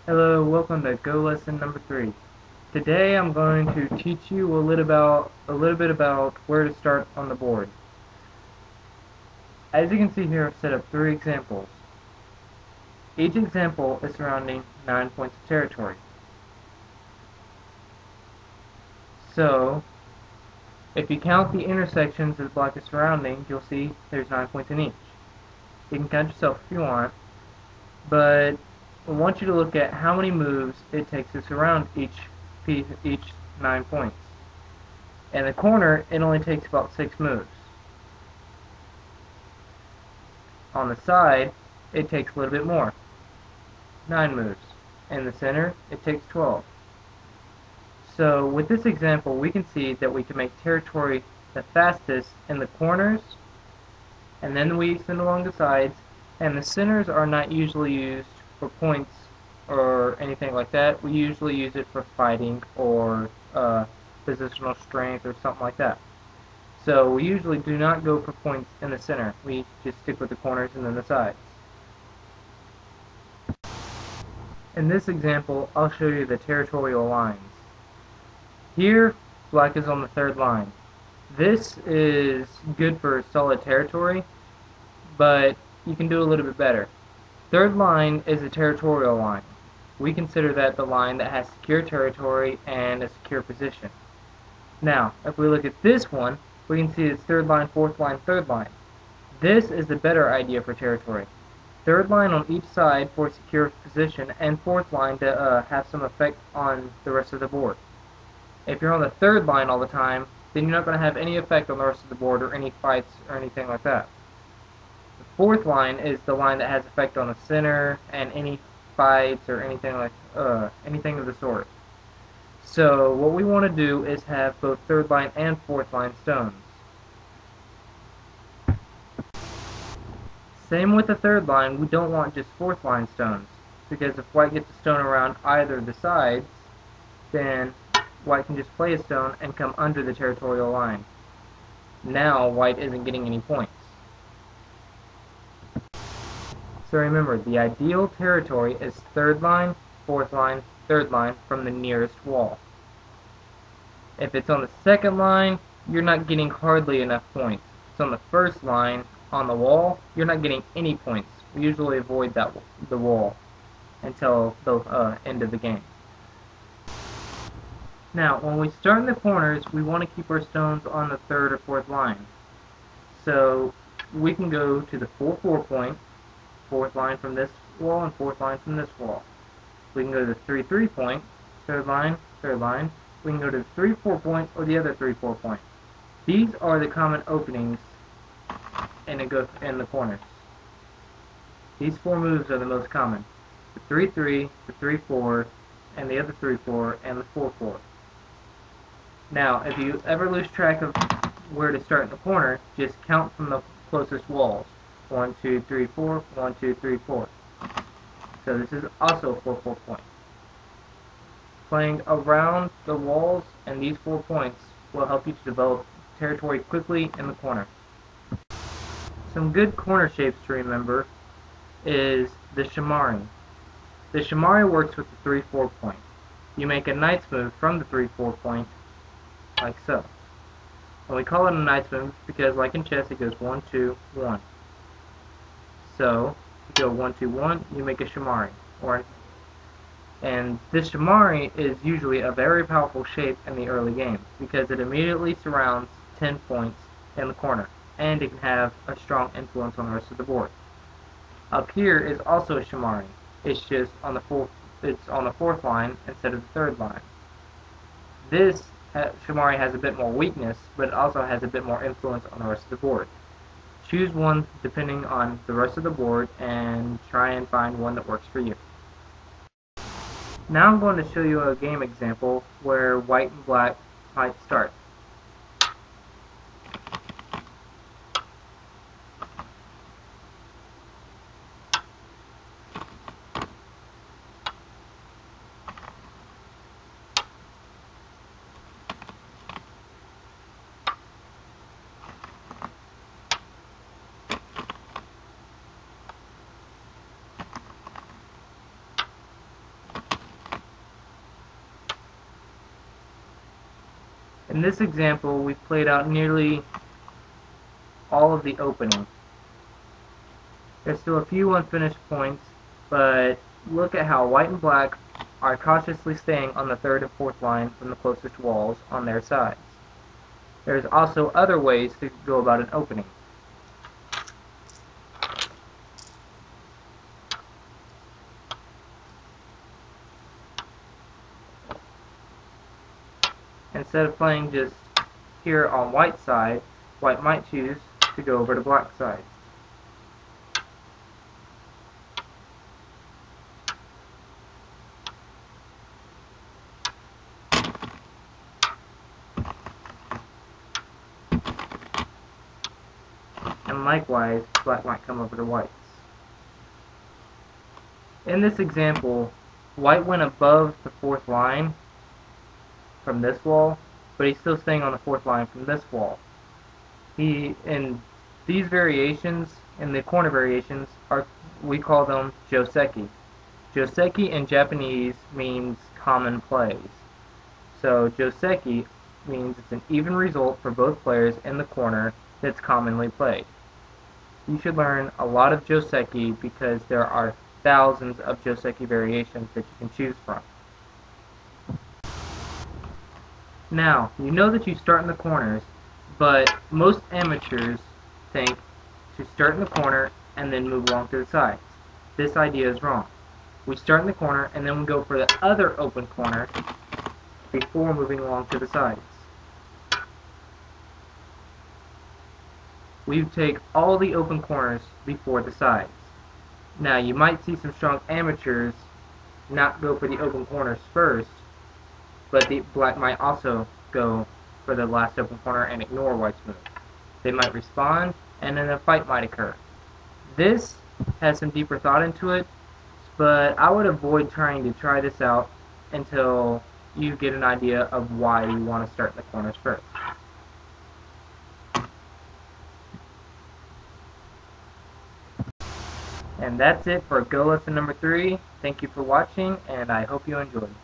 Hello, welcome to Go Lesson number 3. Today I'm going to teach you a little bit about where to start on the board. As you can see here, I've set up 3 examples. Each example is surrounding 9 points of territory. So, if you count the intersections that the block is surrounding, you'll see there's 9 points in each. You can count yourself if you want, but I want you to look at how many moves it takes to surround each 9 points. In the corner, it only takes about 6 moves. On the side, it takes a little bit more, 9 moves. In the center, it takes 12. So with this example, we can see that we can make territory the fastest in the corners, and then we extend along the sides, and the centers are not usually used for points or anything like that. We usually use it for fighting or positional strength or something like that. So we usually do not go for points in the center. We just stick with the corners and then the sides. In this example, I'll show you the territorial lines. Here, black is on the 3rd line. This is good for solid territory, but you can do a little bit better. 3rd line is a territorial line. We consider that the line that has secure territory and a secure position. Now, if we look at this one, we can see it's 3rd line, 4th line, 3rd line. This is the better idea for territory. 3rd line on each side for secure position, and 4th line to have some effect on the rest of the board. If you're on the 3rd line all the time, then you're not going to have any effect on the rest of the board or any fights or anything like that. The 4th line is the line that has effect on the center and any fights or anything of the sort. So what we want to do is have both 3rd line and 4th line stones. Same with the 3rd line, we don't want just 4th line stones, because if white gets a stone around either of the sides, then white can just play a stone and come under the territorial line. Now white isn't getting any points. So remember, the ideal territory is 3rd line, 4th line, 3rd line from the nearest wall. If it's on the 2nd line, you're not getting hardly enough points. If it's on the 1st line on the wall, you're not getting any points. We usually avoid the wall until the end of the game. Now, when we start in the corners, we want to keep our stones on the 3rd or 4th line. So we can go to the 4-4 point, 4th line from this wall and 4th line from this wall. We can go to the 3-3 point, 3rd line, 3rd line. We can go to the 3-4 point or the other 3-4 point. These are the common openings in the corners. These 4 moves are the most common. The 3-3, the 3-4, and the other 3-4, and the 4-4. Now, if you ever lose track of where to start in the corner, just count from the closest walls. 1, 2, 3, 4, 1, 2, 3, 4. So this is also a 4-4 point. Playing around the walls and these 4 points will help you to develop territory quickly in the corner. Some good corner shapes to remember is the shimari. The shimari works with the 3-4 point. You make a knight's move from the 3-4 point, like so. And we call it a knight's move because, like in chess, it goes 1, 2, 1. So, you go 1, 2, 1, you make a shimari. And this shimari is usually a very powerful shape in the early game because it immediately surrounds 10 points in the corner, and it can have a strong influence on the rest of the board. Up here is also a shimari. It's just on the 4th line instead of the 3rd line. This shimari has a bit more weakness, but it also has a bit more influence on the rest of the board. Choose one depending on the rest of the board and try and find one that works for you. Now I'm going to show you a game example where white and black might start. In this example, we've played out nearly all of the opening. There's still a few unfinished points, but look at how white and black are cautiously staying on the third and fourth line from the closest walls on their sides. There's also other ways to go about an opening. Instead of playing just here on white side, white might choose to go over to black side. And likewise, black might come over to whites. In this example, white went above the fourth line from this wall, but he's still staying on the fourth line from this wall. In these variations, in the corner variations, we call them joseki. Joseki in Japanese means common plays. So joseki means it's an even result for both players in the corner that's commonly played. You should learn a lot of joseki because there are thousands of joseki variations that you can choose from. Now, you know that you start in the corners, but most amateurs think to start in the corner and then move along to the sides. This idea is wrong. We start in the corner and then we go for the other open corner before moving along to the sides. We take all the open corners before the sides. Now, you might see some strong amateurs not go for the open corners first, but the black might also go for the last open corner and ignore white's move. They might respond, and then a fight might occur. This has some deeper thought into it, but I would avoid trying to try this out until you get an idea of why you want to start in the corners first. And that's it for Go Lesson number 3. Thank you for watching, and I hope you enjoyed.